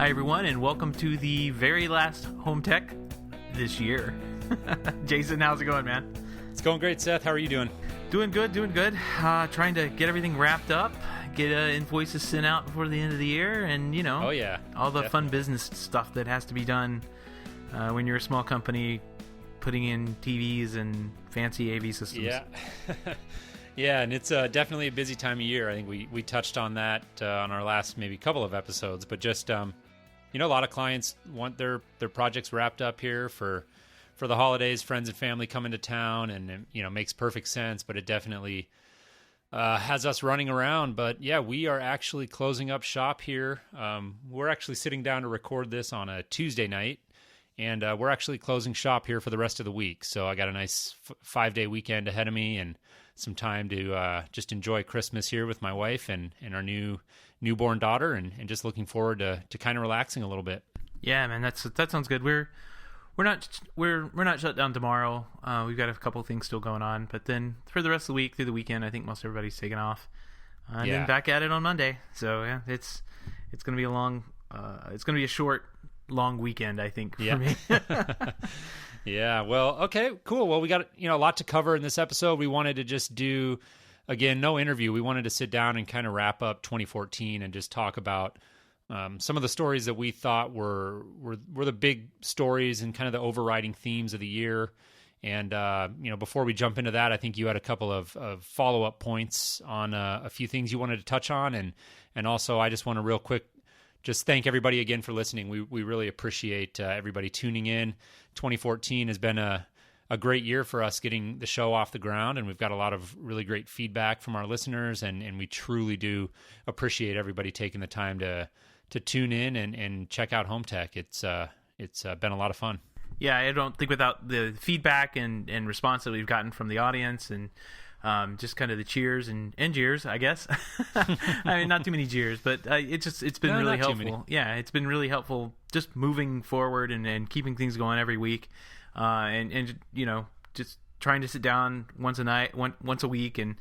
Hi, everyone, and welcome to the very last HomeTech this year. Jason, how's it going, man? It's going great, Seth. How are you doing? Doing good. Trying to get everything wrapped up, get invoices sent out before the end of the year, and, Oh, yeah. all the fun business stuff that has to be done when you're a small company, putting in TVs and fancy AV systems. Yeah. Yeah, and it's definitely a busy time of year. I think we touched on that on our last maybe couple of episodes, but just, a lot of clients want their projects wrapped up here for the holidays, friends and family coming to town, and, makes perfect sense, but it definitely has us running around. But, yeah, we are actually closing up shop here. We're actually sitting down to record this on a Tuesday night, and we're actually closing shop here for the rest of the week. So I got a nice 5-day weekend ahead of me and some time to just enjoy Christmas here with my wife and our newborn daughter, and just looking forward to kind of relaxing a little bit. Yeah, man, that sounds good. We're not shut down tomorrow. We've got a couple of things still going on, but then for the rest of the week, through the weekend, I think most everybody's taking off, and then back at it on Monday. So yeah, it's gonna be a short, long weekend, I think, for me. Yeah, well, okay, cool. Well, we got a lot to cover in this episode. We wanted to just do, again, no interview. We wanted to sit down and kind of wrap up 2014 and just talk about some of the stories that we thought were the big stories and kind of the overriding themes of the year. And before we jump into that, I think you had a couple of follow-up points on a few things you wanted to touch on, and also I just want to real quick just thank everybody again for listening. We really appreciate everybody tuning in. 2014 has been a great year for us getting the show off the ground, and we've got a lot of really great feedback from our listeners, and we truly do appreciate everybody taking the time to tune in and check out HomeTech. It's been a lot of fun. Yeah, I don't think without the feedback and response that we've gotten from the audience and just kind of the cheers and jeers, I guess. I mean, not too many jeers, but it's been really helpful. Yeah, it's been really helpful just moving forward and keeping things going every week, and just trying to sit down once a week and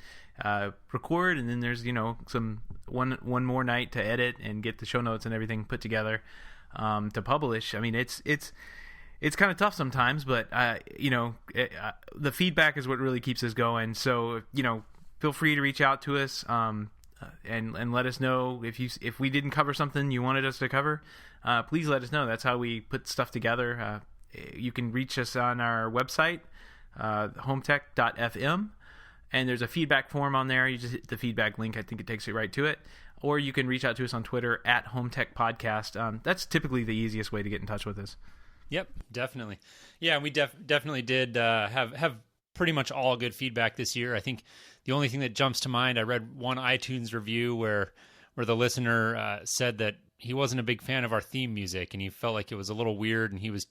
record, and then there's some one more night to edit and get the show notes and everything put together to publish. I mean, it's kind of tough sometimes, but the feedback is what really keeps us going. So feel free to reach out to us and let us know if we didn't cover something you wanted us to cover. Please let us know. That's how we put stuff together. You can reach us on our website, HomeTech.fm, and there's a feedback form on there. You just hit the feedback link. I think it takes you right to it. Or you can reach out to us on Twitter at HomeTech Podcast. That's typically the easiest way to get in touch with us. Yep, definitely. Yeah, we definitely did have pretty much all good feedback this year. I think the only thing that jumps to mind, I read one iTunes review where the listener said that he wasn't a big fan of our theme music, and he felt like it was a little weird, and he was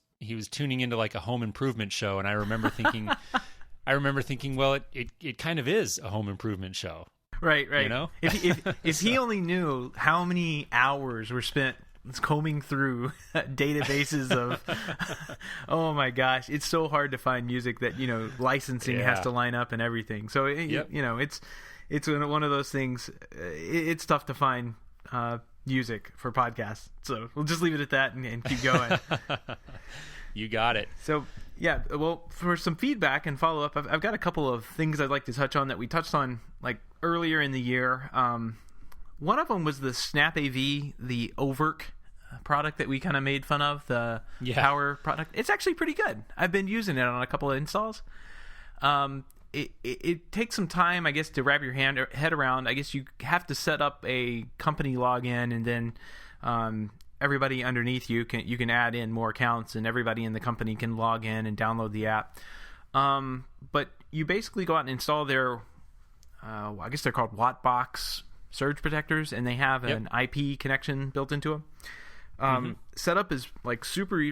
tuning into like a home improvement show. And I remember thinking, well, it kind of is a home improvement show, right? If he only knew how many hours were spent combing through databases of oh my gosh, it's so hard to find music that licensing has to line up and everything. So it's one of those things. It's tough to find music for podcasts, so we'll just leave it at that and keep going. You got it. So yeah, well, for some feedback and follow up, I've got a couple of things I'd like to touch on that we touched on like earlier in the year. One of them was the Snap AV, the Overarching product that we kind of made fun of, the power product. It's actually pretty good. I've been using it on a couple of installs. It takes some time, I guess, to wrap your head around. I guess you have to set up a company login, and then everybody underneath you can add in more accounts, and everybody in the company can log in and download the app. But you basically go out and install their, I guess they're called Wattbox surge protectors, and they have an IP connection built into them. Setup is like super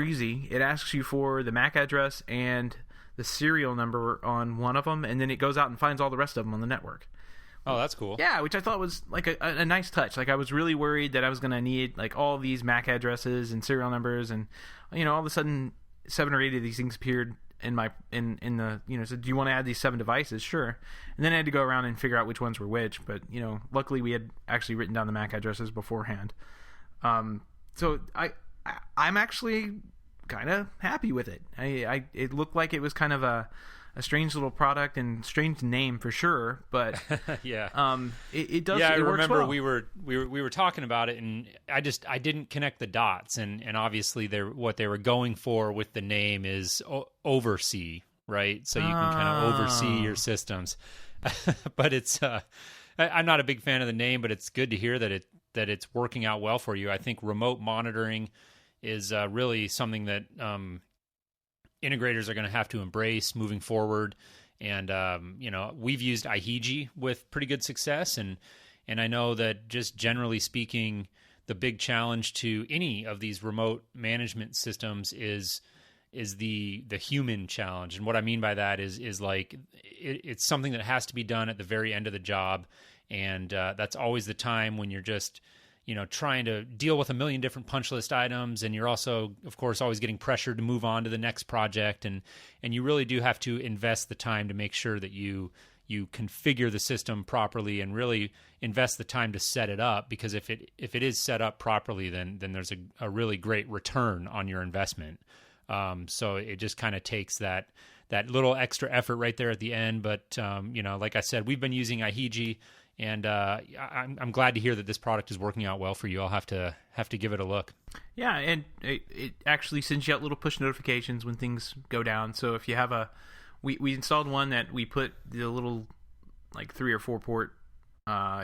easy. It asks you for the MAC address and the serial number on one of them, and then it goes out and finds all the rest of them on the network. Oh, that's cool. Yeah, which I thought was like a nice touch. Like, I was really worried that I was going to need like all these MAC addresses and serial numbers, and all of a sudden 7 or 8 of these things appeared in the so do you want to add these 7 devices? Sure. And then I had to go around and figure out which ones were which, but luckily we had actually written down the MAC addresses beforehand. So I'm actually kind of happy with it. It looked like it was kind of a strange little product and strange name for sure, but yeah, it does. Yeah, I works remember well. we were talking about it, and I didn't connect the dots, and obviously what they were going for with the name is oversee, right? So you can kind of oversee your systems. But it's I'm not a big fan of the name, but it's good to hear that it's working out well for you. I think remote monitoring is really something that integrators are going to have to embrace moving forward. And we've used IHEG with pretty good success, and I know that just generally speaking, the big challenge to any of these remote management systems is the human challenge. And what I mean by that is like it's something that has to be done at the very end of the job, and that's always the time when you're just trying to deal with a million different punch list items, and you're also, of course, always getting pressured to move on to the next project, and you really do have to invest the time to make sure that you configure the system properly and really invest the time to set it up, because if it is set up properly, then there's a really great return on your investment. So it just kind of takes that little extra effort right there at the end. But like I said, we've been using IHEG, and I'm glad to hear that this product is working out well for you. I'll have to give it a look. Yeah, and it actually sends you out little push notifications when things go down. So if you have we installed one that we put the little like 3 or 4 port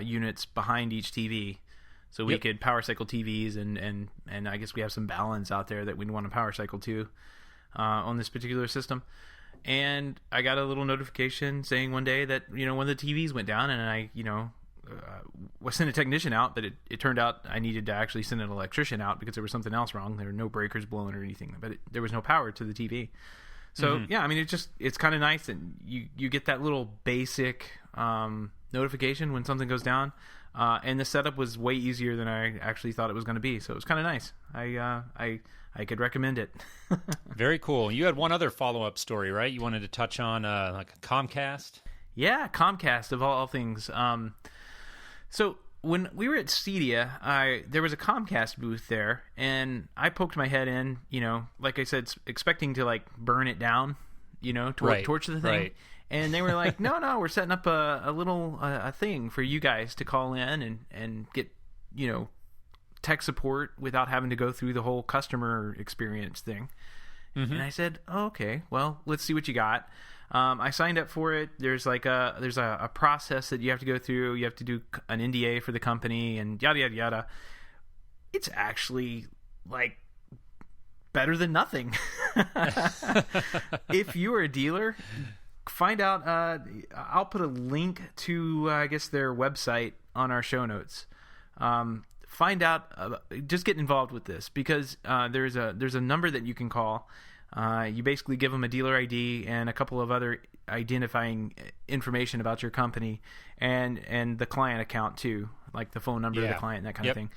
units behind each TV, so we could power cycle TVs, and I guess we have some balance out there that we'd want to power cycle to on this particular system. And I got a little notification saying one day that one of the TVs went down, and I sent a technician out, but it turned out I needed to actually send an electrician out because there was something else wrong. There were no breakers blowing or anything, but there was no power to the TV. So yeah, I mean, it's kind of nice, and you get that little basic notification when something goes down, and the setup was way easier than I actually thought it was going to be. So it was kind of nice. I could recommend it. Very cool. You had one other follow-up story, right? You wanted to touch on like a Comcast? Yeah, Comcast of all things. So when we were at Cedia, there was a Comcast booth there, and I poked my head in, like I said, expecting to like burn it down, torch the thing. Right. And they were like, no, we're setting up a little thing for you guys to call in and get, tech support without having to go through the whole customer experience thing. And I said, oh, okay, well, let's see what you got. I signed up for it. There's like there's a process that you have to go through. You have to do an NDA for the company and yada yada yada. It's actually like better than nothing. If you are a dealer, find out. I'll put a link to I guess their website on our show notes. Find out. Just get involved with this, because there's a number that you can call. You basically give them a dealer ID and a couple of other identifying information about your company, and the client account too, like the phone number of the client and that kind of thing.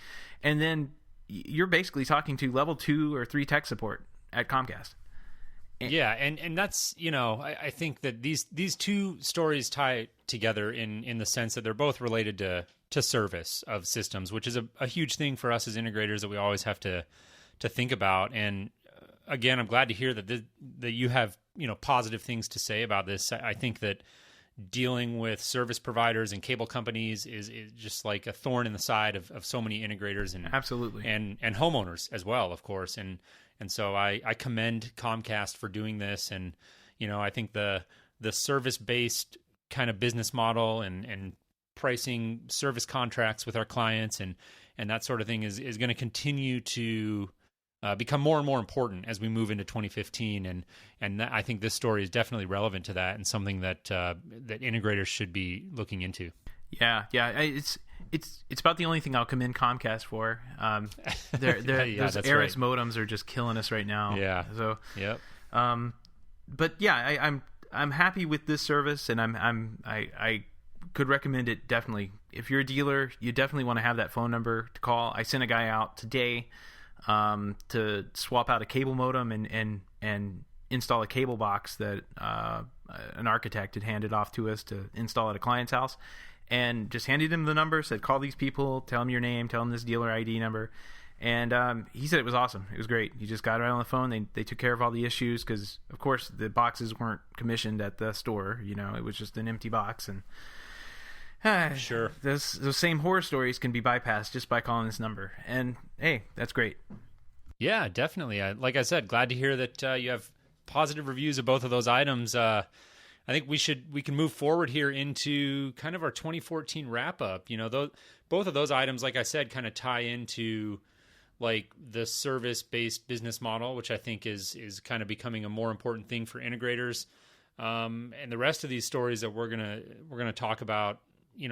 And then you're basically talking to level 2 or 3 tech support at Comcast. And that's, I think that these two stories tie together in the sense that they're both related to service of systems, which is a huge thing for us as integrators that we always have to think about. And again, I'm glad to hear that you have positive things to say about this. I think that dealing with service providers and cable companies is just like a thorn in the side of so many integrators and absolutely and homeowners as well, of course. And so I commend Comcast for doing this. And I think the service based kind of business model and pricing service contracts with our clients and that sort of thing is going to continue to become more and more important as we move into 2015, and I think this story is definitely relevant to that and something that integrators should be looking into. Yeah, it's about the only thing I'll commend Comcast for. Those Aris modems are just killing us right now. Yeah. So yep. But yeah, I'm happy with this service, and I could recommend it definitely. If you're a dealer, you definitely want to have that phone number to call. I sent a guy out today to swap out a cable modem and install a cable box that an architect had handed off to us to install at a client's house, and just handed him the number, said call these people, tell them your name, tell them this dealer ID number, And he said it was awesome. It was great. You just got right on the phone. They took care of all the issues because, of course, the boxes weren't commissioned at the store. It was just an empty box. And sure, those same horror stories can be bypassed just by calling this number. And hey, that's great. Yeah, definitely. Like I said, glad to hear that you have positive reviews of both of those items. I think we can move forward here into kind of our 2014 wrap up. Both of those items, like I said, kind of tie into like the service-based business model, which I think is kind of becoming a more important thing for integrators. And the rest of these stories that we're gonna talk about,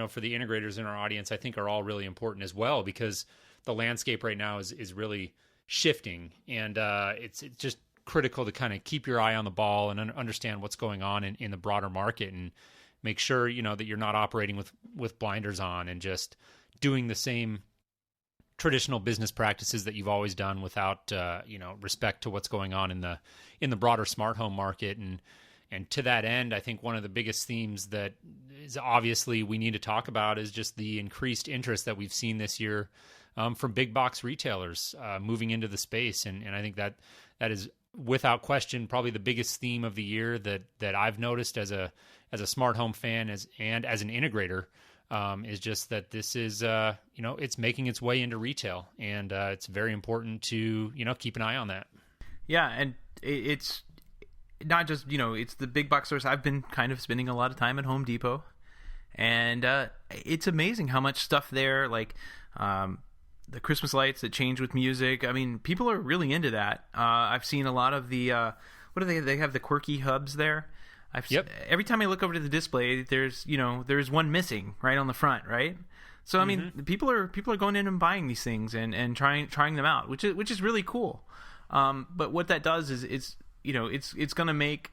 for the integrators in our audience, I think are all really important as well, because the landscape right now is really shifting, and it's just critical to kind of keep your eye on the ball and understand what's going on in the broader market, and make sure that you're not operating with blinders on and just doing the same traditional business practices that you've always done without respect to what's going on in the broader smart home market. And to that end, I think one of the biggest themes that is obviously we need to talk about is just the increased interest that we've seen this year from big box retailers moving into the space. And I think that is without question probably the biggest theme of the year that I've noticed as a smart home fan and as an integrator, is just that this is it's making its way into retail, and it's very important to keep an eye on that. Yeah, and it's not just it's the big box stores. I've been kind of spending a lot of time at Home Depot, and it's amazing how much stuff there, like the Christmas lights that change with music. I mean, people are really into that. I've seen a lot of the what do they have, the quirky hubs there. Every time I look over to the display, there's one missing right on the front, right? So I mean, people are going in and buying these things and trying them out, which is really cool. But what that does is it's going to make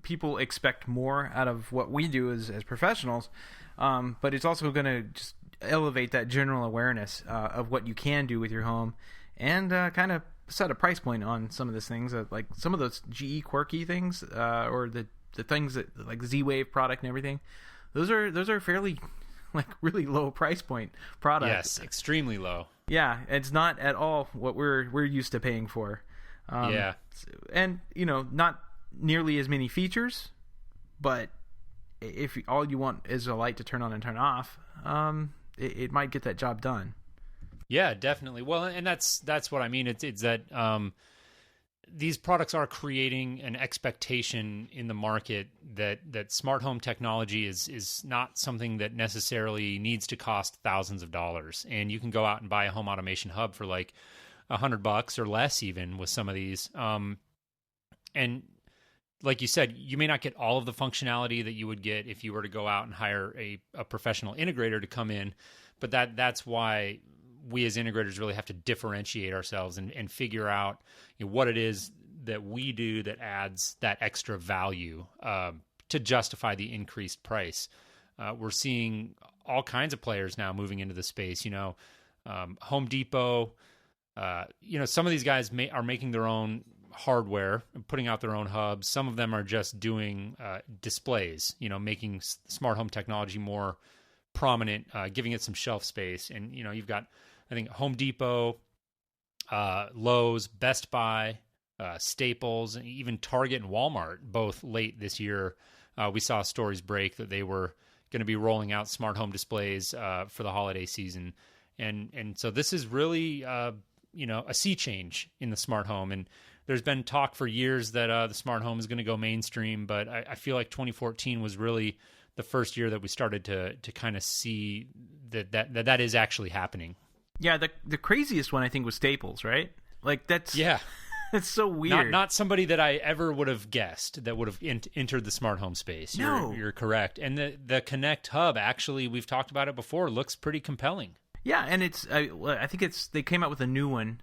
people expect more out of what we do as professionals. But it's also going to just elevate that general awareness of what you can do with your home, and kind of set a price point on some of these things, like some of those GE quirky things, or the things that like the Z-Wave product and everything. Those are fairly like really low price point products. Yes, extremely low. Yeah, it's not at all what we're used to paying for. And not nearly as many features, but if all you want is a light to turn on and turn off, it might get that job done. Yeah, definitely. Well, and that's what I mean. It's that these products are creating an expectation in the market that smart home technology is not something that necessarily needs to cost thousands of dollars. And you can go out and buy a home automation hub for like $100 or less, even with some of these. And like you said, you may not get all of the functionality that you would get if you were to go out and hire a professional integrator to come in. But that's why we as integrators really have to differentiate ourselves and figure out what it is that we do that adds that extra value to justify the increased price. We're seeing all kinds of players now moving into the space. Home Depot. Some of these guys are making their own hardware and putting out their own hubs. Some of them are just doing displays. Making smart home technology more prominent, giving it some shelf space. And you've got, I think, Home Depot, Lowe's, Best Buy, Staples, and even Target and Walmart, both late this year. We saw stories break that they were going to be rolling out smart home displays for the holiday season. And so this is really, a sea change in the smart home. And there's been talk for years that the smart home is going to go mainstream, but I feel like 2014 was really the first year that we started to kind of see that is actually happening. Yeah, the craziest one I think was Staples, right? Like that's it's so weird. Not somebody that I ever would have guessed that would have entered the smart home space. No. You're correct. And the Connect Hub, actually, we've talked about it before, looks pretty compelling. Yeah, and I think they came out with a new one.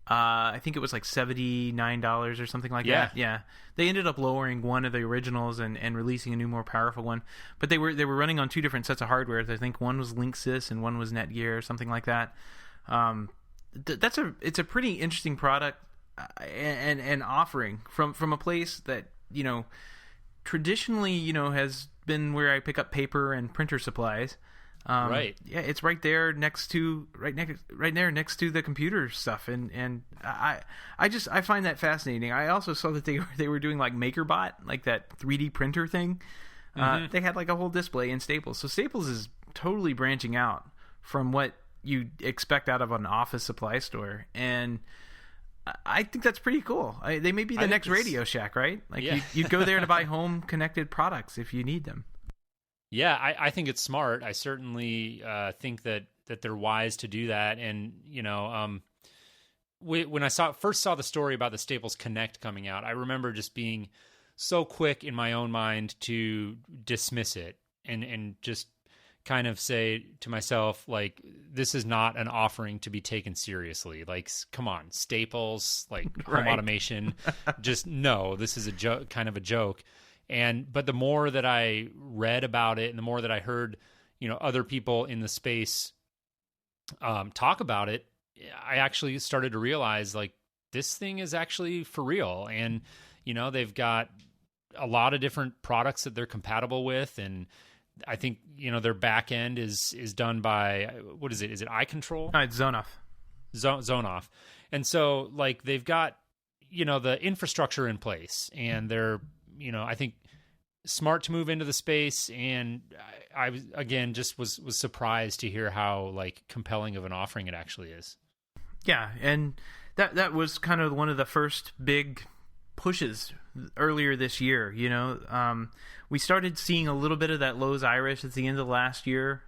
I think it was like $79 or something like that. Yeah, they ended up lowering one of the originals and releasing a new, more powerful one. But they were running on two different sets of hardware. I think one was Linksys and one was Netgear or something like that. It's a pretty interesting product and offering from a place that traditionally has been where I pick up paper and printer supplies. Right. Yeah, it's right there next to next to the computer stuff, and I find that fascinating. I also saw that they were doing like MakerBot, like that 3D printer thing. They had like a whole display in Staples. So Staples is totally branching out from what you expect out of an office supply store, and I think that's pretty cool. They may be the next Radio Shack, right? Like you'd go there to buy home connected products if you need them. Yeah, I think it's smart. I certainly think that they're wise to do that. And when I first saw the story about the Staples Connect coming out, I remember just being so quick in my own mind to dismiss it and just kind of say to myself, like, this is not an offering to be taken seriously. Like, come on, Staples, like home automation, just no, this is a joke, kind of a joke. But the more that I read about it and the more that I heard, other people in the space talk about it, I actually started to realize, like, this thing is actually for real. And, they've got a lot of different products that they're compatible with. And I think, their back end is done by, what is it? Is it iControl? It's Zonoff. Zonoff. And so, like, they've got, the infrastructure in place, and they're, I think smart to move into the space. And I was, again, just was surprised to hear how, like, compelling of an offering it actually is. Yeah. And that was kind of one of the first big pushes earlier this year. We started seeing a little bit of that Lowe's Iris at the end of last year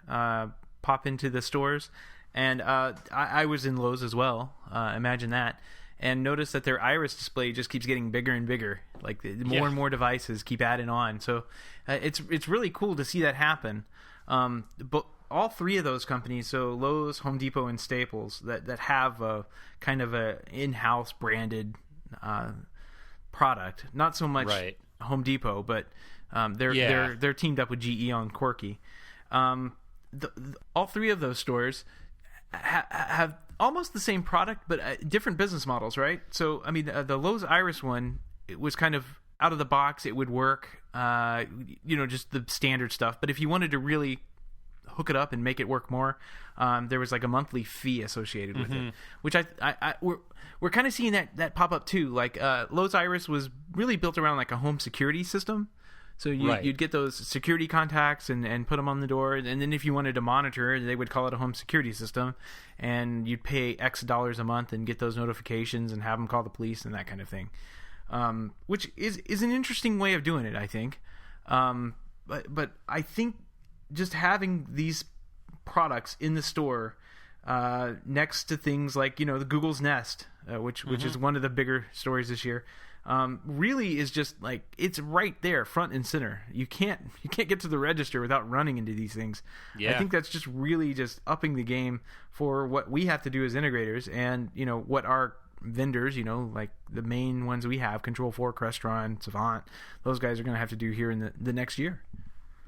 pop into the stores, and I was in Lowe's as well. Imagine that. And notice that their Iris display just keeps getting bigger and bigger. Like more and more devices keep adding on. So it's really cool to see that happen. But all three of those companies, so Lowe's, Home Depot, and Staples, that have a kind of a in-house branded product. Not so much Home Depot, but they're teamed up with GE on Quirky. All three of those stores have almost the same product, but different business models, right? So, I mean, the Lowe's Iris one, it was kind of out of the box. It would work, just the standard stuff. But if you wanted to really hook it up and make it work more, there was like a monthly fee associated with it, which we're kind of seeing that pop up too. Like Lowe's Iris was really built around like a home security system. So you'd get those security contacts and put them on the door. And then if you wanted to monitor, they would call it a home security system. And you'd pay X dollars a month and get those notifications and have them call the police and that kind of thing. Which is an interesting way of doing it, I think. But I think just having these products in the store next to things like, the Google's Nest, which is one of the bigger stories this year, really is just like, it's right there front and center. You can't get to the register without running into these things. I think that's just really just upping the game for what we have to do as integrators, and what our vendors, like the main ones we have, Control4, Crestron, Savant, those guys are going to have to do here in the next year.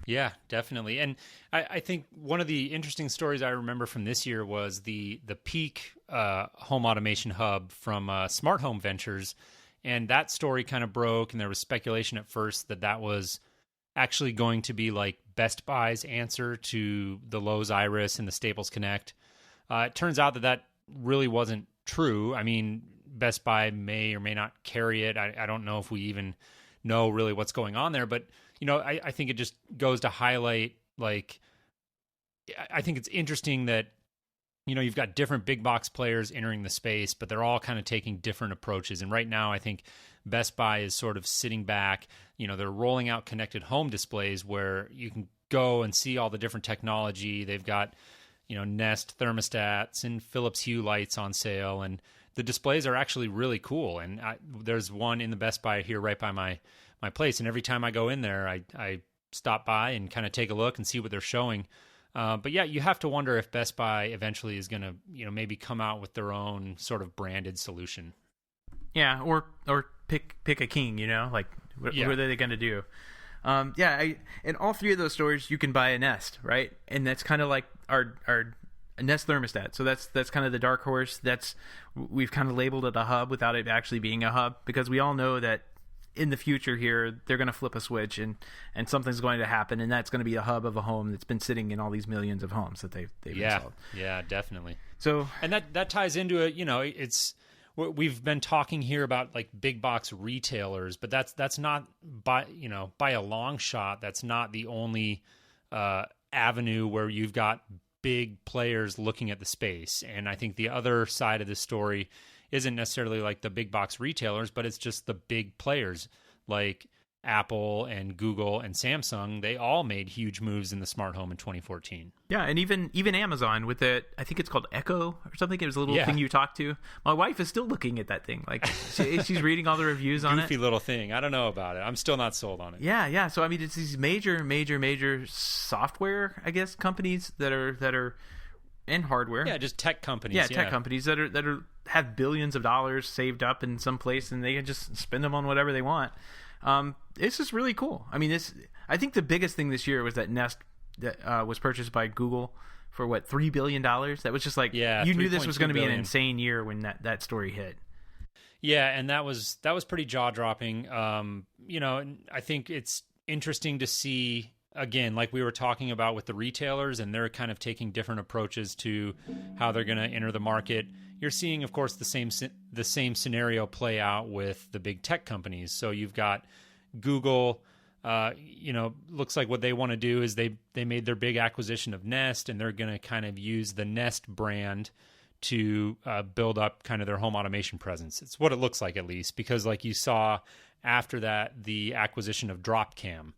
Yeah, definitely. And I think one of the interesting stories I remember from this year was the Peak home automation hub from Smart Home Ventures. And that story kind of broke, and there was speculation at first that was actually going to be like Best Buy's answer to the Lowe's Iris and the Staples Connect. It turns out that really wasn't true. I mean, Best Buy may or may not carry it. I don't know if we even know really what's going on there, but I think it just goes to highlight, like, I think it's interesting that, you've got different big box players entering the space, but they're all kind of taking different approaches. And right now, I think Best Buy is sort of sitting back. They're rolling out connected home displays where you can go and see all the different technology. They've got, Nest thermostats and Philips Hue lights on sale, and the displays are actually really cool. And there's one in the Best Buy here right by my place, and every time I go in there, I stop by and kind of take a look and see what they're showing. But yeah, you have to wonder if Best Buy eventually is going to, maybe come out with their own sort of branded solution. Yeah, or pick a king, like what are they going to do? In all three of those stores, you can buy a Nest, right? And that's kind of like our Nest thermostat. So that's kind of the dark horse. We've kind of labeled it a hub without it actually being a hub, because we all know that in the future here, they're going to flip a switch and something's going to happen, and that's going to be a hub of a home that's been sitting in all these millions of homes that they've installed. Yeah, definitely. So, and that ties into it. We've been talking here about like big box retailers, but that's not by a long shot. That's not the only avenue where you've got big players looking at the space. And I think the other side of the story isn't necessarily like the big box retailers, but it's just the big players like Apple and Google and Samsung. They all made huge moves in the smart home in 2014. Yeah, and even Amazon with it, I think it's called Echo or something. It was a little thing you talk to. My wife is still looking at that thing. Like she's reading all the reviews on it. Goofy little thing. I don't know about it. I'm still not sold on it. Yeah. So I mean, it's these major software, I guess, companies that are and hardware. Yeah, just tech companies. Yeah, tech companies that have billions of dollars saved up in some place, and they can just spend them on whatever they want. It's just really cool. I mean, I think the biggest thing this year was that Nest that was purchased by Google for what, $3 billion. That was just like, you knew this was going to be an insane year when that story hit. Yeah, and that was pretty jaw dropping. I think it's interesting to see, again, like we were talking about with the retailers, and they're kind of taking different approaches to how they're going to enter the market. You're seeing, of course, the same scenario play out with the big tech companies. So you've got Google. Looks like what they want to do is they made their big acquisition of Nest, and they're going to kind of use the Nest brand to build up kind of their home automation presence. It's what it looks like, at least, because like you saw after that, the acquisition of Dropcam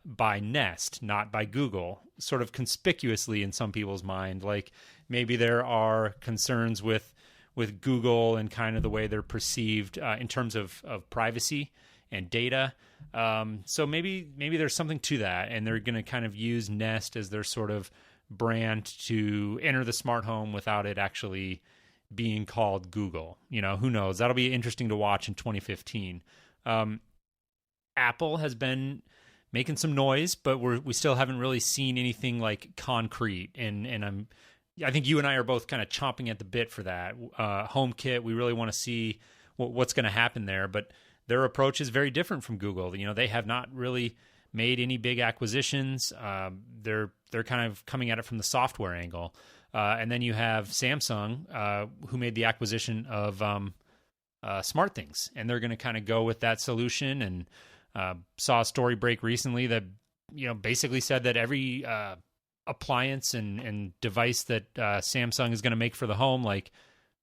by Nest, not by Google, sort of conspicuously in some people's mind. Like maybe there are concerns with Google and kind of the way they're perceived in terms of privacy and data. So maybe there's something to that, and they're going to kind of use Nest as their sort of brand to enter the smart home without it actually being called Google. Who knows? That'll be interesting to watch in 2015. Apple has been making some noise, but we still haven't really seen anything like concrete. And I think you and I are both kind of chomping at the bit for that. HomeKit, we really want to see what's going to happen there, but their approach is very different from Google. They have not really made any big acquisitions. They're kind of coming at it from the software angle. And then you have Samsung, who made the acquisition of SmartThings, and they're going to kind of go with that solution. And saw a story break recently that basically said that every appliance and device that Samsung is going to make for the home, like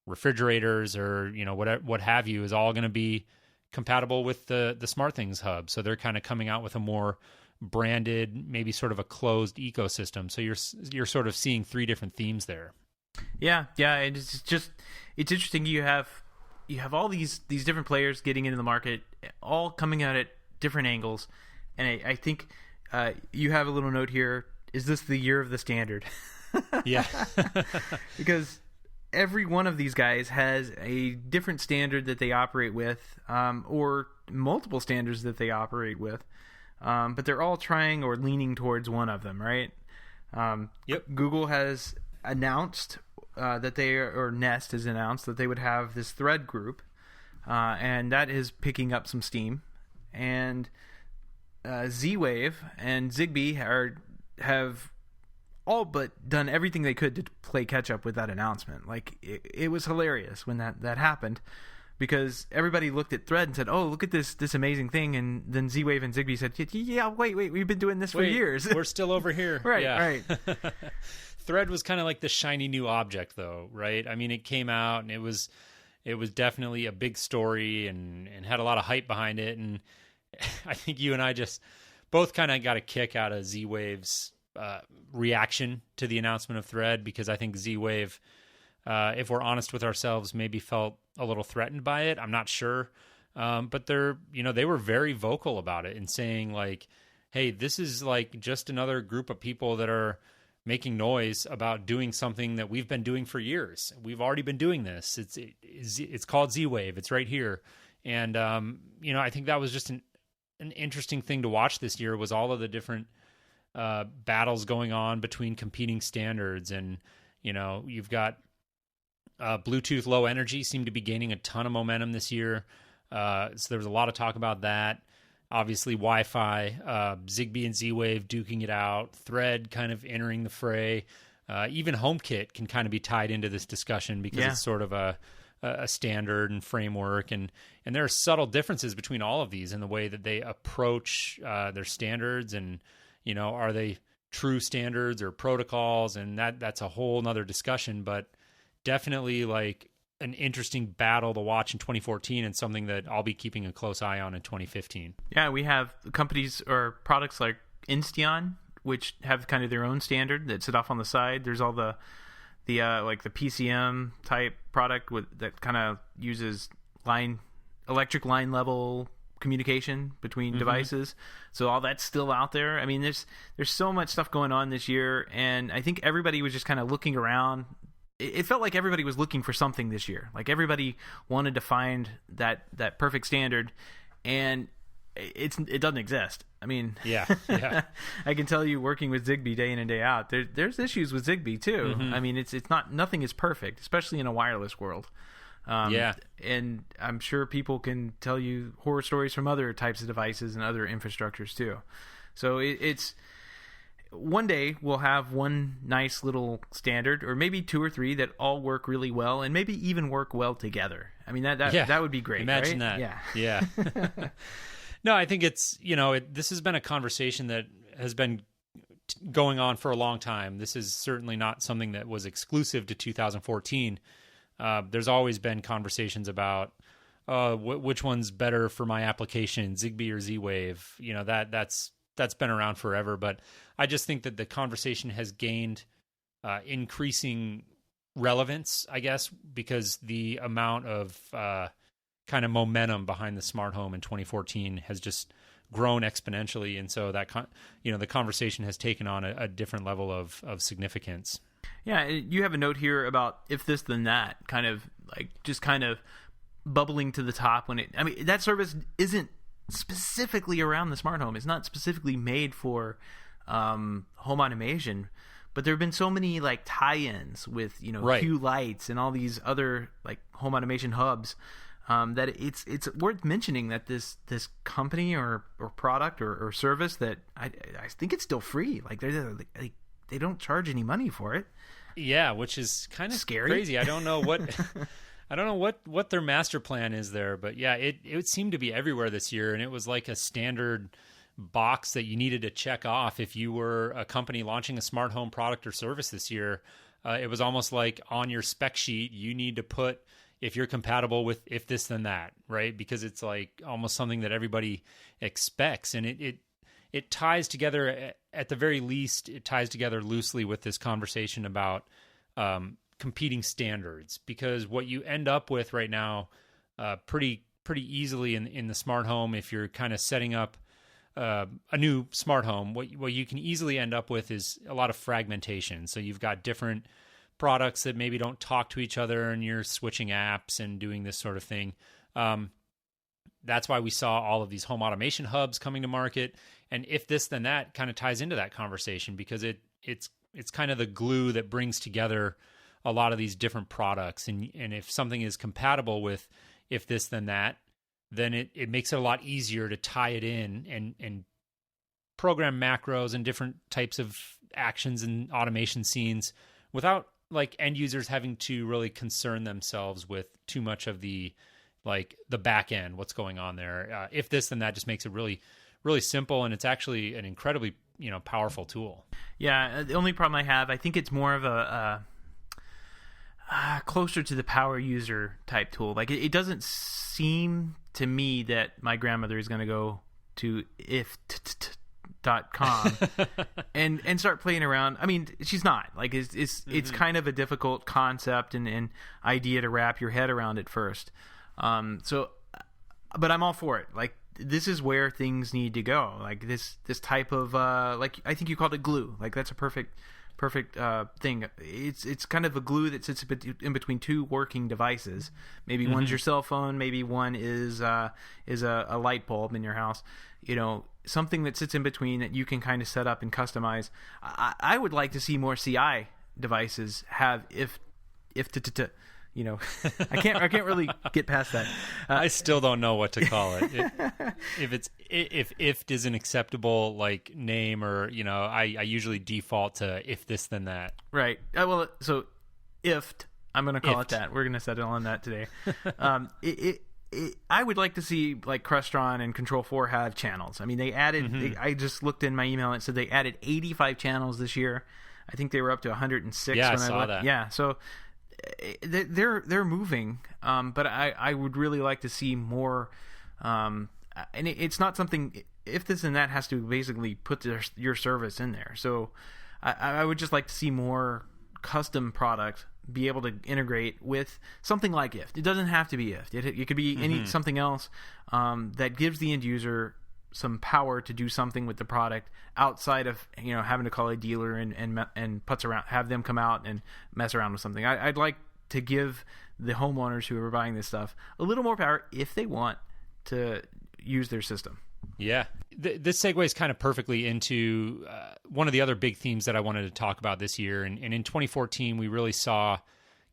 refrigerators or what have you, is all going to be compatible with the SmartThings hub. So they're kind of coming out with a more branded, maybe sort of a closed ecosystem. So you're sort of seeing three different themes there. Yeah, and it's interesting. You have all these different players getting into the market, all coming at it different angles, and I think you have a little note here. Is this the year of the standard? Yeah. Because every one of these guys has a different standard that they operate with, or multiple standards that they operate with, but they're all trying or leaning towards one of them, right? Yep. Google has announced or Nest has announced that they would have this thread group, and that is picking up some steam. And Z-Wave and Zigbee have all but done everything they could to play catch up with that announcement. Like it was hilarious when that happened, because everybody looked at Thread and said, "Oh, look at this amazing thing," and then Z-Wave and Zigbee said, "Yeah, wait, we've been doing this for years. We're still over here." Right. Thread was kind of like the shiny new object, though, right? I mean, it came out and it was definitely a big story and had a lot of hype behind it. And I think you and I just both kind of got a kick out of Z-Wave's reaction to the announcement of Thread, because I think Z-Wave, if we're honest with ourselves, maybe felt a little threatened by it. I'm not sure. But they were very vocal about it and saying like, hey, this is like just another group of people that are making noise about doing something that we've been doing for years. We've already been doing this. It's called Z-Wave. It's right here. And, I think that was just an interesting thing to watch this year, was all of the different battles going on between competing standards. And, you've got Bluetooth Low Energy seemed to be gaining a ton of momentum this year. So there was a lot of talk about that. Obviously, Wi-Fi, Zigbee and Z-Wave duking it out, Thread kind of entering the fray. Even HomeKit can kind of be tied into this discussion because it's sort of a standard and framework, and there are subtle differences between all of these in the way that they approach their standards, and are they true standards or protocols, and that's a whole nother discussion, but definitely like an interesting battle to watch in 2014 and something that I'll be keeping a close eye on in 2015. Yeah, we have companies or products like Insteon, which have kind of their own standard that sit off on the side. There's all the like the PCM type product that kind of uses electric line level communication between devices. So all that's still out there. I mean, there's so much stuff going on this year, and I think everybody was just kind of looking around. It felt like everybody was looking for something this year. Like everybody wanted to find that perfect standard, and it doesn't exist. I mean, yeah. I can tell you, working with Zigbee day in and day out, there's issues with Zigbee too. I mean, it's not, nothing is perfect, especially in a wireless world. And I'm sure people can tell you horror stories from other types of devices and other infrastructures too. So it's one day we'll have one nice little standard, or maybe two or three that all work really well, and maybe even work well together. I mean, that would be great. Imagine right? that. Yeah. No, I think it's, this has been a conversation that has been going on for a long time. This is certainly not something that was exclusive to 2014. There's always been conversations about which one's better for my application, Zigbee or Z-Wave. That's been around forever. But I just think that the conversation has gained increasing relevance, I guess, because the amount of kind of momentum behind the smart home in 2014 has just grown exponentially, and so that the conversation has taken on a different level of significance. Yeah, you have a note here about if this then that, kind of bubbling to the top when that service isn't specifically around the smart home. It's not specifically made for home automation, but there have been so many like tie-ins with Hue Lights and all these other like home automation hubs. That it's worth mentioning that this company or product or service that I think it's still free. Like they don't charge any money for it. Yeah, which is kind of scary. Crazy. I don't know what their master plan is there, but yeah, it seemed to be everywhere this year, and it was like a standard box that you needed to check off if you were a company launching a smart home product or service this year. It was almost like on your spec sheet you need to put if you're compatible with if this then that, right? Because it's like almost something that everybody expects, and it ties together, at the very least, it ties together loosely with this conversation about competing standards, because what you end up with right now pretty easily in the smart home, if you're kind of setting up a new smart home, what you can easily end up with is a lot of fragmentation. So you've got different products that maybe don't talk to each other, and you're switching apps and doing this sort of thing. That's why we saw all of these home automation hubs coming to market. And if this then that kind of ties into that conversation, because it's kind of the glue that brings together a lot of these different products. And if something is compatible with if this then that, then it makes it a lot easier to tie it in and program macros and different types of actions and automation scenes without like end users having to really concern themselves with too much of the back end, what's going on there. If this then that just makes it really, really simple, and it's actually an incredibly powerful tool. Yeah, the only problem I have, I think it's more of a closer to the power user type tool. Like it doesn't seem to me that my grandmother is going to go to if.com and start playing around. I mean, she's not. Like it's kind of a difficult concept and idea to wrap your head around at first. But I'm all for it. Like this is where things need to go. Like this type of like I think you called it glue. Like that's a perfect thing. It's kind of a glue that sits in between two working devices. Maybe one's your cell phone. Maybe one is a light bulb in your house. Something that sits in between that you can kind of set up and customize. I would like to see more CI devices have if I can't really get past that. I still don't know what to call it. If ift is an acceptable like name, or I usually default to if this then that. Right. Well, so ift, I'm going to call it that. We're going to settle on that today. I would like to see like Crestron and Control 4 have channels. I mean, they added. I just looked in my email and it said they added 85 channels this year. I think they were up to 106. Yeah, when I saw that. Yeah, so they're moving, but I would really like to see more. And it's not something. If this and that has to basically put your service in there. So I would just like to see more custom product be able to integrate with something like ift. It doesn't have to be ift. It could be something else that gives the end user some power to do something with the product outside of having to call a dealer and putz around, have them come out and mess around with something. I'd like to give the homeowners who are buying this stuff a little more power if they want to use their system. Yeah. This segues kind of perfectly into one of the other big themes that I wanted to talk about this year. And in 2014, we really saw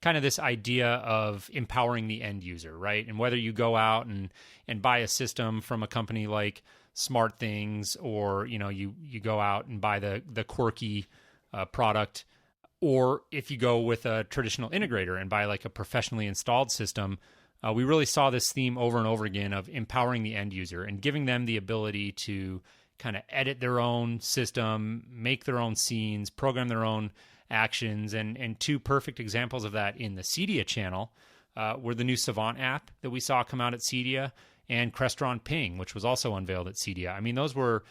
kind of this idea of empowering the end user, right? And whether you go out and buy a system from a company like Smart Things, or you go out and buy the quirky product, or if you go with a traditional integrator and buy like a professionally installed system, we really saw this theme over and over again of empowering the end user and giving them the ability to kind of edit their own system, make their own scenes, program their own actions. And two perfect examples of that in the Cydia channel were the new Savant app that we saw come out at Cydia, and Crestron Ping, which was also unveiled at Cydia. I mean, those were,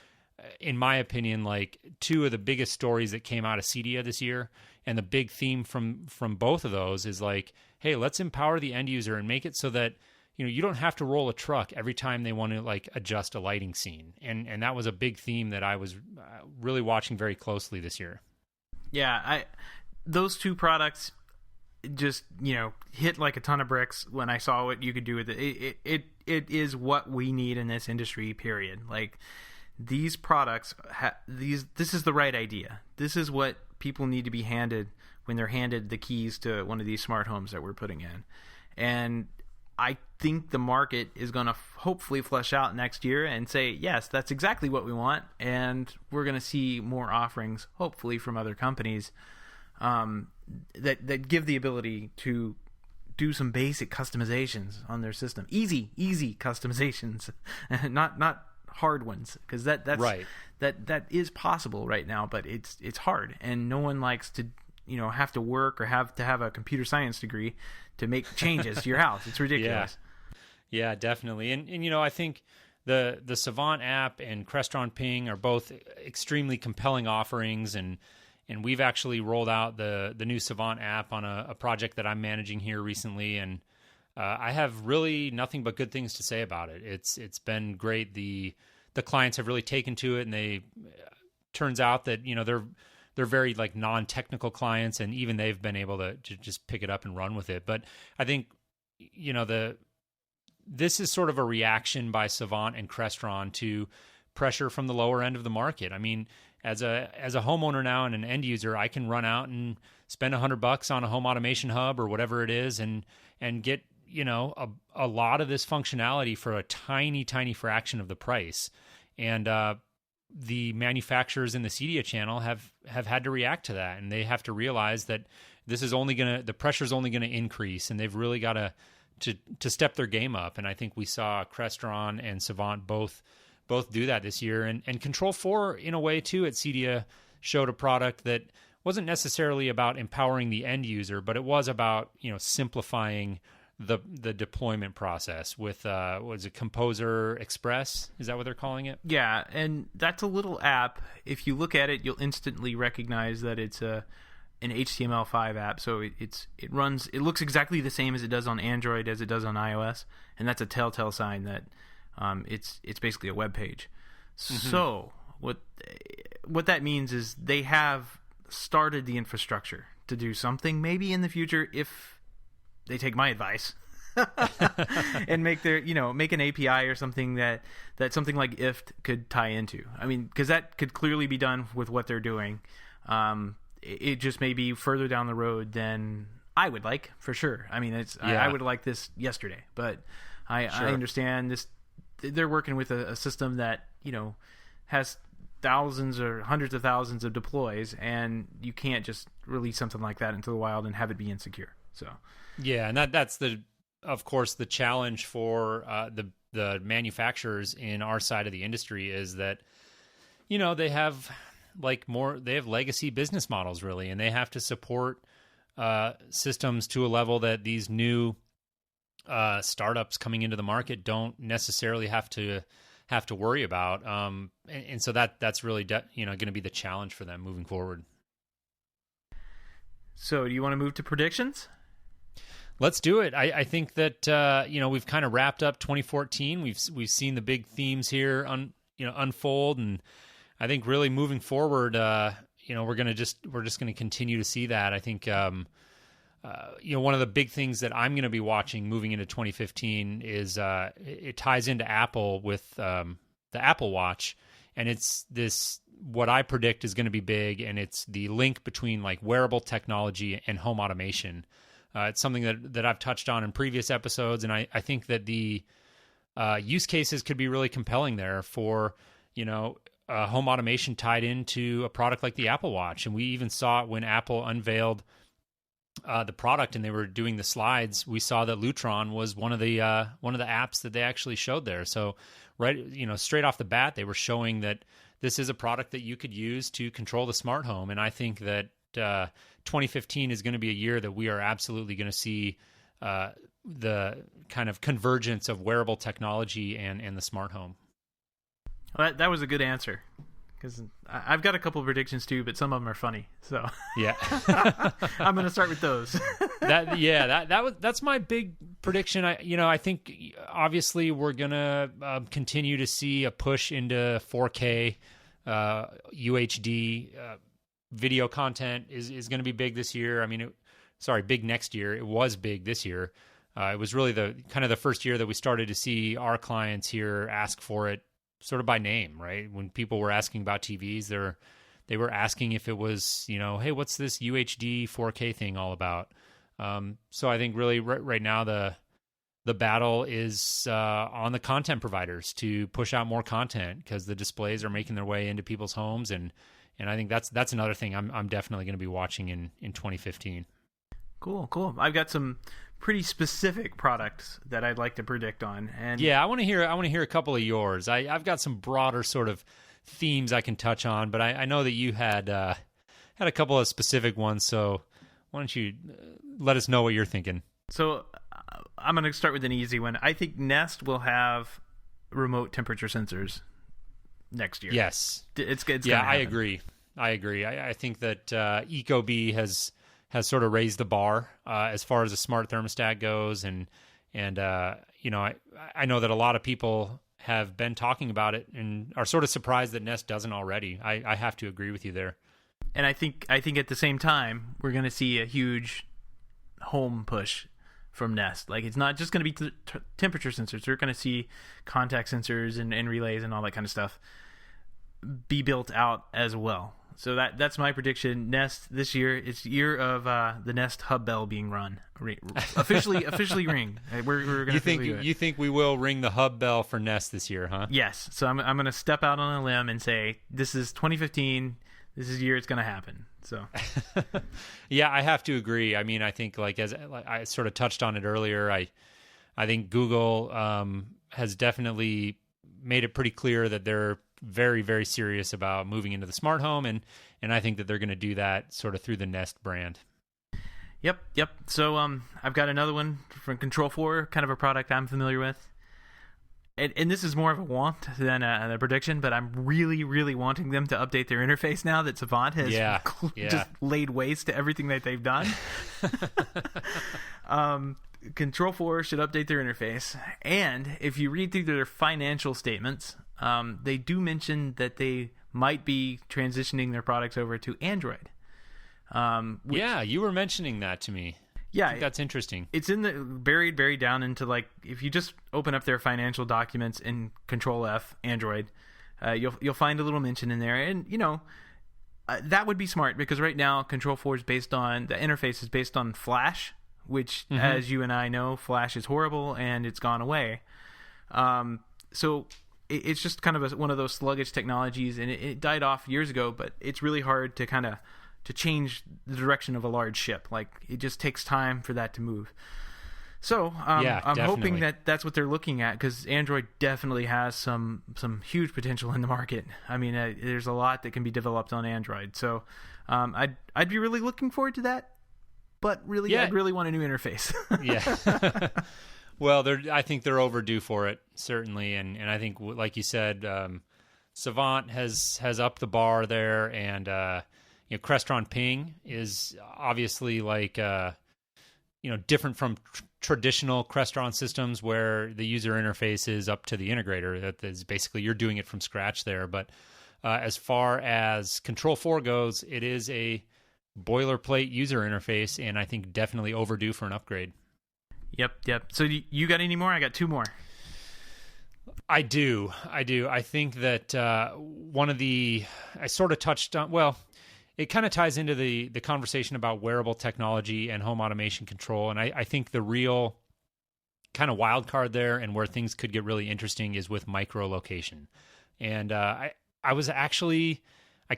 in my opinion, like two of the biggest stories that came out of Cydia this year. And the big theme from both of those is like, hey, let's empower the end user and make it so that you don't have to roll a truck every time they want to like adjust a lighting scene. And that was a big theme that I was really watching very closely this year. Yeah, those two products just hit like a ton of bricks when I saw what you could do with it. It is what we need in this industry, period. Like these products, this is the right idea. This is what people need to be handed when they're handed the keys to one of these smart homes that we're putting in. And I think the market is going to hopefully flesh out next year and say, yes, that's exactly what we want. And we're going to see more offerings, hopefully from other companies that give the ability to do some basic customizations on their system. Easy customizations, not hard ones, because that's right. That is possible right now, but it's hard, and no one likes to have to work or have to have a computer science degree to make changes to your house. It's ridiculous. Yeah, definitely. And I think the Savant app and Crestron Ping are both extremely compelling offerings, and we've actually rolled out the new Savant app on a project that I'm managing here recently, and I have really nothing but good things to say about it. It's been great. The clients have really taken to it, and they turns out that they're very like non-technical clients, and even they've been able to just pick it up and run with it. But I think this is sort of a reaction by Savant and Crestron to pressure from the lower end of the market. I mean, as a homeowner now and an end user, I can run out and spend $100 on a home automation hub or whatever it is, and get a lot of this functionality for a tiny fraction of the price. And the manufacturers in the Cydia channel have had to react to that, and they have to realize that this is the pressure is only going to increase, and they've really got to step their game up. And I think we saw Crestron and Savant both do that this year, and Control 4 in a way too at Cydia showed a product that wasn't necessarily about empowering the end user, but it was about simplifying the deployment process with was it Composer Express? Is that what they're calling it? Yeah, and that's a little app. If you look at it, you'll instantly recognize that it's an HTML5 app. So it looks exactly the same as it does on Android as it does on iOS, and that's a telltale sign that it's basically a web page. Mm-hmm. So what that means is they have started the infrastructure to do something maybe in the future if they take my advice and make an API or something that something like ift could tie into. I mean, because that could clearly be done with what they're doing. It just may be further down the road than I would like, for sure. I mean, I would like this yesterday, but I understand this. They're working with a system that, has thousands or hundreds of thousands of deploys, and you can't just release something like that into the wild and have it be insecure. So yeah, and that's of course the challenge for the manufacturers in our side of the industry is that they have legacy business models, really, and they have to support systems to a level that these new startups coming into the market don't necessarily have to worry about, and so that's really going to be the challenge for them moving forward. So, do you want to move to predictions? Let's do it. I think that we've kind of wrapped up 2014. We've seen the big themes here unfold, and I think really moving forward, we're just going to continue to see that. I think one of the big things that I'm going to be watching moving into 2015 is it ties into Apple with the Apple Watch, and it's this what I predict is going to be big, and it's the link between like wearable technology and home automation. It's something that I've touched on in previous episodes, and I think that the use cases could be really compelling there for home automation tied into a product like the Apple Watch. And we even saw it when Apple unveiled the product and they were doing the slides. We saw that Lutron was one of the apps that they actually showed there. So straight off the bat, they were showing that this is a product that you could use to control the smart home. And I think that 2015 is going to be a year that we are absolutely going to see the kind of convergence of wearable technology and the smart home. Well, that was a good answer, because I've got a couple of predictions too, but some of them are funny. So yeah, I'm going to start with those. That's my big prediction. I think obviously we're going to continue to see a push into 4K UHD video content is going to be big this year. I mean, big next year. It was big this year. It was really the first year that we started to see our clients here ask for it sort of by name, right? When people were asking about TVs, they were asking if it was, hey, what's this UHD 4K thing all about? So I think really right now the battle is on the content providers to push out more content, because the displays are making their way into people's homes, and I think that's another thing I'm definitely going to be watching in 2015. Cool. I've got some pretty specific products that I'd like to predict on, and yeah, I want to hear a couple of yours. I've got some broader sort of themes I can touch on, but I know that you had a couple of specific ones. So why don't you let us know what you're thinking? So I'm going to start with an easy one. I think Nest will have remote temperature sensors next year. Yes, it's yeah, I agree. I think that Ecobee has sort of raised the bar as far as a smart thermostat goes, and I know that a lot of people have been talking about it and are sort of surprised that Nest doesn't already. I have to agree with you there. And I think at the same time we're going to see a huge home push from Nest. Like, it's not just going to be temperature sensors. We're going to see contact sensors and relays and all that kind of stuff be built out as well. So that's my prediction. Nest this year, it's year of the Nest Hub Bell being run. Officially ring. We're gonna you think we will ring the Hub Bell for Nest this year, huh? Yes. So I'm going to step out on a limb and say this is 2015. This is the year it's going to happen. So yeah, I have to agree. I mean, I think as I sort of touched on it earlier, I think Google has definitely made it pretty clear that they're very, very serious about moving into the smart home, and I think that they're going to do that sort of through the Nest brand. Yep. So I've got another one from Control4, kind of a product I'm familiar with. And this is more of a want than a prediction, but I'm really, really wanting them to update their interface now that Savant has just laid waste to everything that they've done. Control4 should update their interface. And if you read through their financial statements, they do mention that they might be transitioning their products over to Android. You were mentioning that to me. Yeah, I think that's interesting. It's in the buried down into, like, if you just open up their financial documents in Control F Android, you'll find a little mention in there. And that would be smart, because right now Control 4 is based on, the interface is based on Flash, which, as you and I know, Flash is horrible and it's gone away. So it's just kind of one of those sluggish technologies, and it died off years ago, but it's really hard to kind of to change the direction of a large ship. Like, it just takes time for that to move. So I'm hoping that that's what they're looking at, because Android definitely has some huge potential in the market. I mean, there's a lot that can be developed on Android. So I'd be really looking forward to that. But really, I'd really want a new interface. Yeah. Well, I think they're overdue for it, certainly. And I think, like you said, Savant has upped the bar there. And, Crestron Ping is obviously like, different from traditional Crestron systems where the user interface is up to the integrator. That is basically, you're doing it from scratch there. But as far as Control 4 goes, it is a boilerplate user interface, and I think definitely overdue for an upgrade. Yep. So you got any more? I got two more. I do. I think that I sort of touched on, well, it kind of ties into the conversation about wearable technology and home automation control. And I think the real kind of wild card there, and where things could get really interesting, is with micro location. And I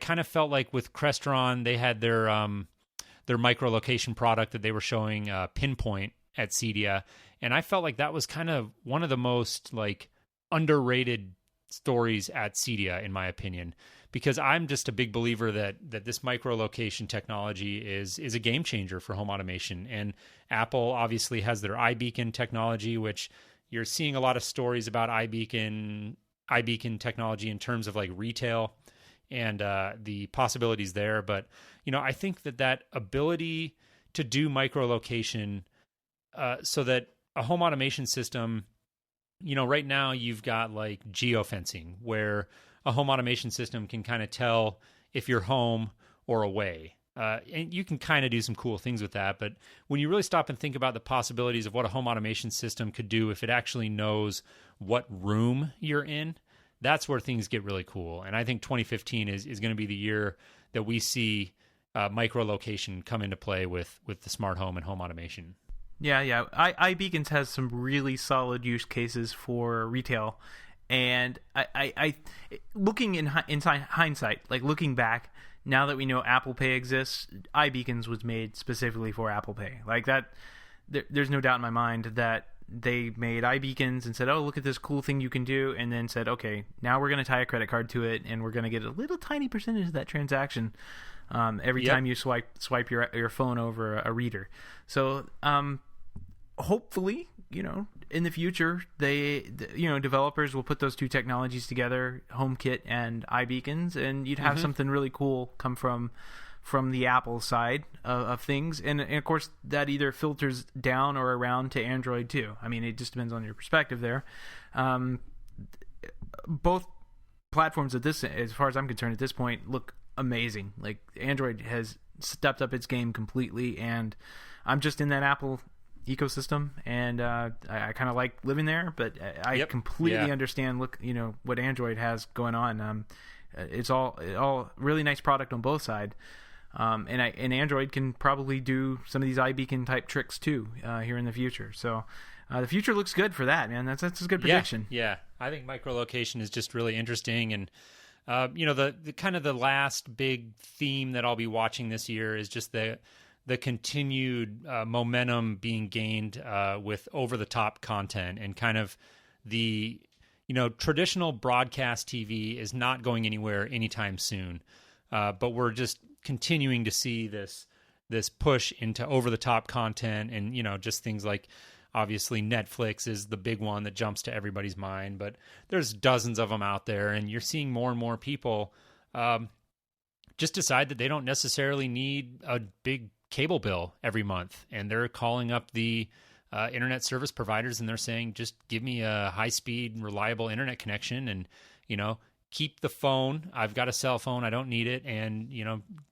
kind of felt like with Crestron, they had their micro location product that they were showing, Pinpoint, at CEDIA, and I felt like that was kind of one of the most like underrated stories at CEDIA, in my opinion, because I'm just a big believer that this micro location technology is a game changer for home automation. And Apple obviously has their iBeacon technology, which you're seeing a lot of stories about iBeacon technology in terms of like retail and the possibilities there. But I think that ability to do micro location, so that a home automation system, right now you've got like geofencing, where a home automation system can kind of tell if you're home or away. And you can kind of do some cool things with that. But when you really stop and think about the possibilities of what a home automation system could do if it actually knows what room you're in, that's where things get really cool. And I think 2015 is going to be the year that we see micro location come into play with the smart home and home automation. Yeah. iBeacons has some really solid use cases for retail, and I looking in hindsight, like looking back, now that we know Apple Pay exists, iBeacons was made specifically for Apple Pay. Like that, there's no doubt in my mind that they made iBeacons and said, "Oh, look at this cool thing you can do," and then said, "Okay, now we're going to tie a credit card to it, and we're going to get a little tiny percentage of that transaction every time you swipe your phone over a reader." So hopefully, in the future, developers will put those two technologies together, HomeKit and iBeacons, and you'd have something really cool come from the Apple side of things. And of course, that either filters down or around to Android too. I mean, it just depends on your perspective there. Both platforms as far as I'm concerned at this point, look amazing. Like, Android has stepped up its game completely, and I'm just in that Apple ecosystem, and I kind of like living there, but I completely understand what Android has going on. It's all really nice product on both sides, and Android can probably do some of these iBeacon type tricks too here in the future. So the future looks good for that, man. That's a good prediction. Yeah. I think microlocation is just really interesting, and the kind of the last big theme that I'll be watching this year is just the continued momentum being gained with over-the-top content, and kind of the traditional broadcast TV is not going anywhere anytime soon, but we're just continuing to see this push into over-the-top content, and just things like, obviously Netflix is the big one that jumps to everybody's mind, but there's dozens of them out there, and you're seeing more and more people just decide that they don't necessarily need a big cable bill every month, and they're calling up the internet service providers, and they're saying, just give me a high-speed, reliable internet connection, and keep the phone. I've got a cell phone, I don't need it, and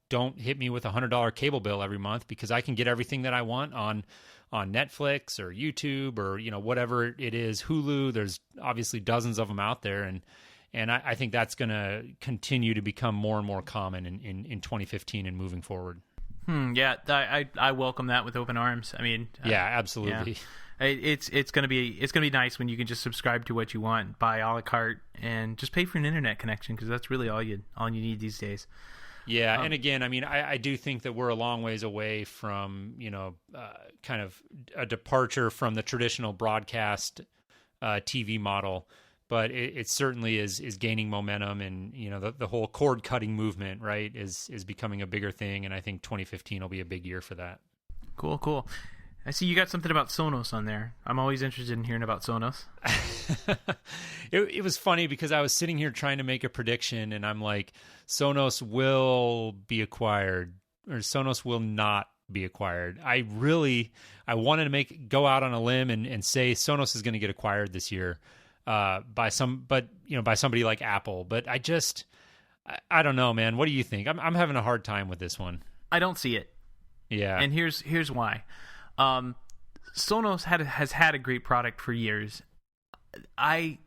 don't hit me with $100 cable bill every month, because I can get everything that I want on Netflix or YouTube or whatever it is, Hulu. There's obviously dozens of them out there, and And I think that's going to continue to become more and more common in 2015 and moving forward. Yeah, I welcome that with open arms. I mean, yeah, absolutely. Yeah. It's gonna be nice when you can just subscribe to what you want, buy a la carte, and just pay for an internet connection, because that's really all you need these days. Yeah, and again, I mean, I do think that we're a long ways away from kind of a departure from the traditional broadcast TV model. But it certainly is gaining momentum, and the whole cord cutting movement, right, is becoming a bigger thing, and I think 2015 will be a big year for that. Cool. I see you got something about Sonos on there. I'm always interested in hearing about Sonos. It was funny because I was sitting here trying to make a prediction, and I'm like, Sonos will be acquired, or Sonos will not be acquired. I wanted to go out on a limb and say Sonos is going to get acquired this year. By somebody like Apple, but I don't know, man. What do you think? I'm having a hard time with this one. I don't see it. Yeah, and here's why. Sonos has had a great product for years. I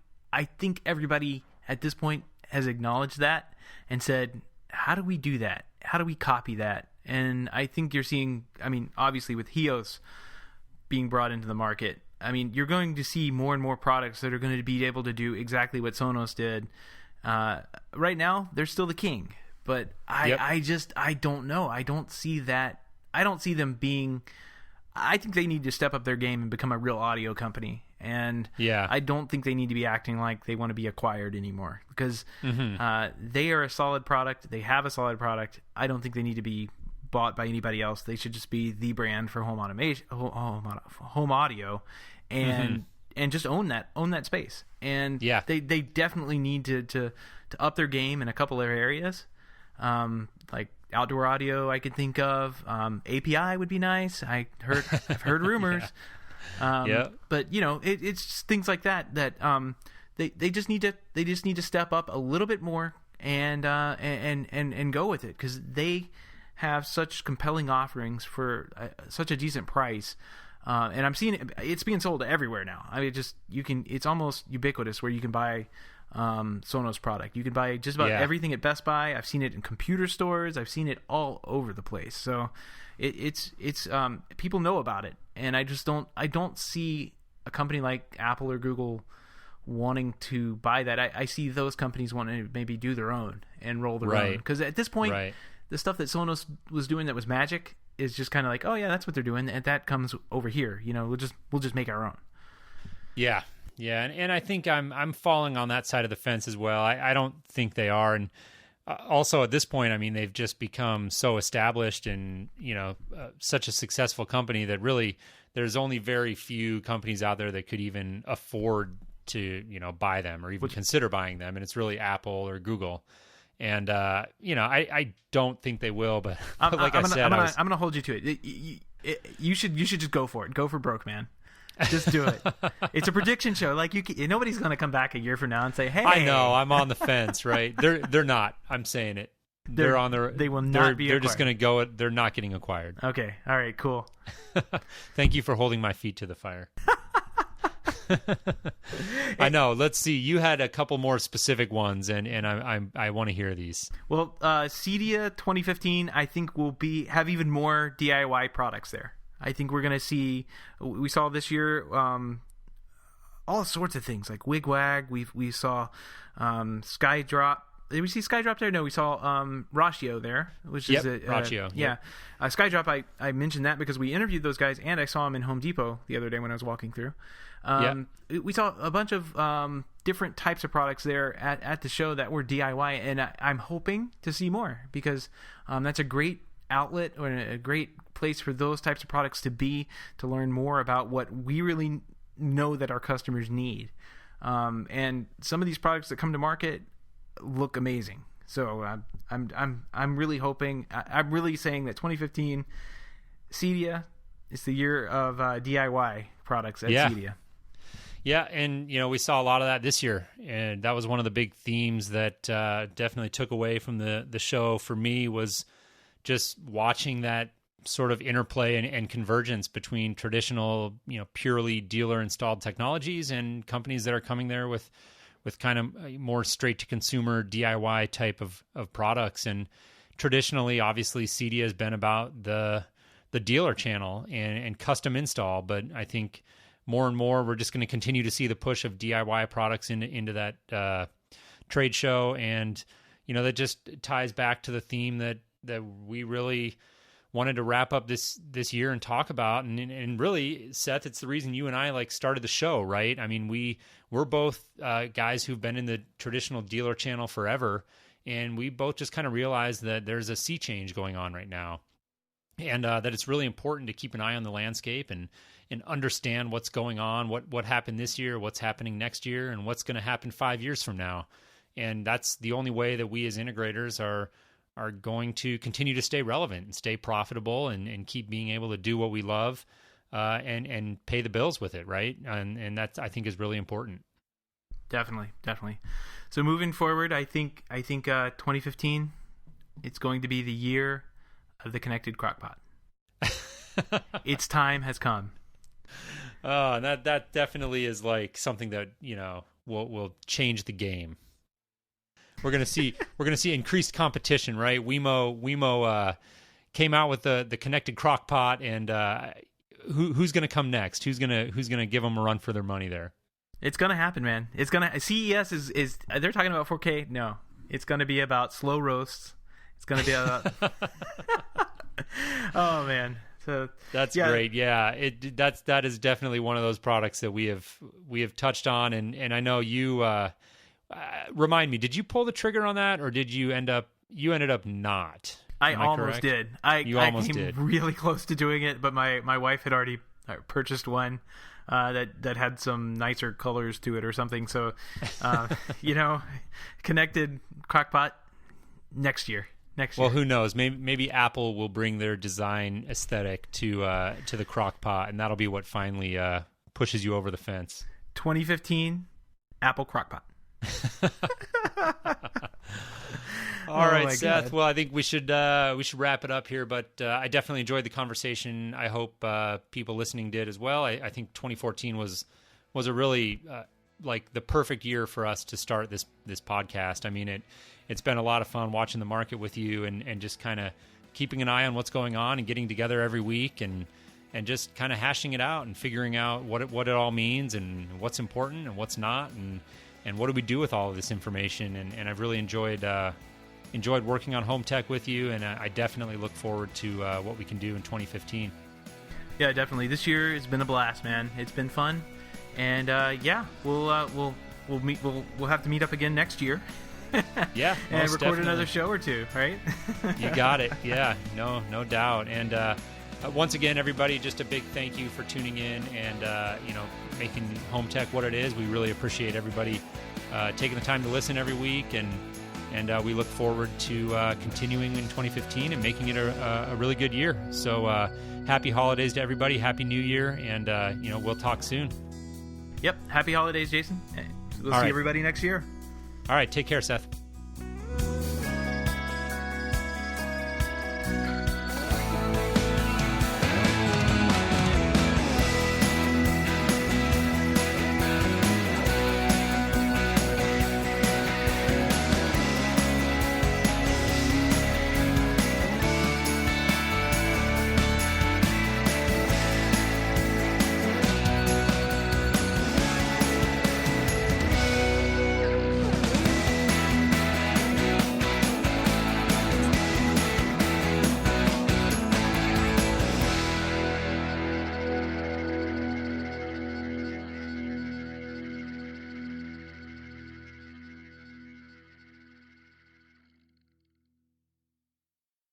think everybody at this point has acknowledged that and said, how do we do that? How do we copy that? And I think you're seeing, I mean, obviously with HEOS being brought into the market, I mean, you're going to see more and more products that are going to be able to do exactly what Sonos did. Right now, they're still the king, but I don't know. I don't see that. I don't see them being. I think they need to step up their game and become a real audio company. And I don't think they need to be acting like they want to be acquired anymore, because they are a solid product. They have a solid product. I don't think they need to be bought by anybody else. They should just be the brand for home automation, home audio, and just own that space. And they definitely need to up their game in a couple of areas, like outdoor audio. I could think of API would be nice. I've heard rumors. But it's just things like that they just need to step up a little bit more and go with it, because they have such compelling offerings for such a decent price, and I'm seeing it's being sold everywhere now. I mean, it's almost ubiquitous where you can buy Sonos product. You can buy just about everything at Best Buy. I've seen it in computer stores. I've seen it all over the place. So it's people know about it, and I don't see a company like Apple or Google wanting to buy that. I see those companies wanting to maybe do their own and roll their own, because at this point, the stuff that Sonos was doing that was magic is just kind of like, oh yeah, that's what they're doing, and that comes over here. We'll just make our own. Yeah, and I think I'm falling on that side of the fence as well. I don't think they are, and also at this point, I mean, they've just become so established and such a successful company that really there's only very few companies out there that could even afford to buy them or even consider buying them, and it's really Apple or Google. And I don't think they will, but I'm going to hold you to it. You should just go for it. Go for broke, man. Just do it. It's a prediction show. Like nobody's going to come back a year from now and say, "Hey." I know. I'm on the fence, right? They're not. I'm saying it. They're on the. They will not be. They're just going to go. They're not getting acquired. Okay. All right. Cool. Thank you for holding my feet to the fire. I know. Let's see. You had a couple more specific ones, and I want to hear these. Well, Cedia 2015, I think will have even more DIY products there. I think we're gonna see. We saw this year all sorts of things like Wigwag. We saw Skydrop. Did we see Skydrop there? No, we saw Ratio there, which is Ratio. Skydrop. I mentioned that because we interviewed those guys, and I saw them in Home Depot the other day when I was walking through. We saw a bunch of different types of products there at the show that were DIY, and I'm hoping to see more, because that's a great outlet or a great place for those types of products to learn more about what we really know that our customers need. And some of these products that come to market look amazing. So I'm really hoping. I'm really saying that 2015 Cedia is the year of DIY products at Cedia. Yeah, and we saw a lot of that this year, and that was one of the big themes that definitely took away from the show for me, was just watching that sort of interplay and convergence between traditional, purely dealer installed technologies and companies that are coming there with kind of more straight to consumer DIY type of products. And traditionally, obviously, CEDIA has been about the dealer channel and custom install. But I think more and more, we're just going to continue to see the push of DIY products into that trade show. And, that just ties back to the theme that we really wanted to wrap up this year and talk about. And really, Seth, it's the reason you and I started the show, right? I mean, we're both guys who've been in the traditional dealer channel forever, and we both just kind of realized that there's a sea change going on right now, and that it's really important to keep an eye on the landscape and understand what's going on, what happened this year, what's happening next year, and what's going to happen 5 years from now. And that's the only way that we as integrators are going to continue to stay relevant and stay profitable and keep being able to do what we love and pay the bills with it, right? And that, I think, is really important. Definitely. So moving forward, I think 2015, it's going to be the year of the connected crockpot. Its time has come. Oh, that definitely is something that will change the game. We're gonna see increased competition, right? Wemo came out with the connected crock pot, and who's gonna come next? Who's gonna give them a run for their money there? It's gonna happen, man. It's gonna CES is they're talking about 4K. No, it's gonna be about slow roasts. It's gonna be about oh man. So that's great. Yeah, that is definitely one of those products that we have touched on, and I know you. Remind me, did you pull the trigger on that, or did you end up not? I almost did. I almost came did. Really close to doing it, but my wife had already purchased one that had some nicer colors to it or something. So, connected crockpot next year. Well, who knows? Maybe Apple will bring their design aesthetic to the crockpot, and that'll be what finally pushes you over the fence. 2015, Apple crockpot. All right, Seth. God. Well, I think we should wrap it up here, but I definitely enjoyed the conversation. I hope people listening did as well. I think 2014 was a really the perfect year for us to start this podcast. I mean, it's been a lot of fun watching the market with you and just kind of keeping an eye on what's going on and getting together every week and just kind of hashing it out and figuring out what it all means and what's important and what's not and what do we do with all of this information. And I've really enjoyed working on Home Tech with you, and I definitely look forward to what we can do in 2015. Yeah, definitely. This year has been a blast, man. It's been fun, and we'll have to meet up again next year. Yeah, and record definitely. Another show or two, right? You got it. Yeah, no doubt. And once again, everybody, just a big thank you for tuning in and making Home Tech what it is. We really appreciate everybody taking the time to listen every week, and we look forward to continuing in 2015 and making it a really good year. So happy holidays to everybody. Happy New Year, and we'll talk soon. Yep. Happy holidays, Jason. We'll see everybody next year. All right. Take care, Seth.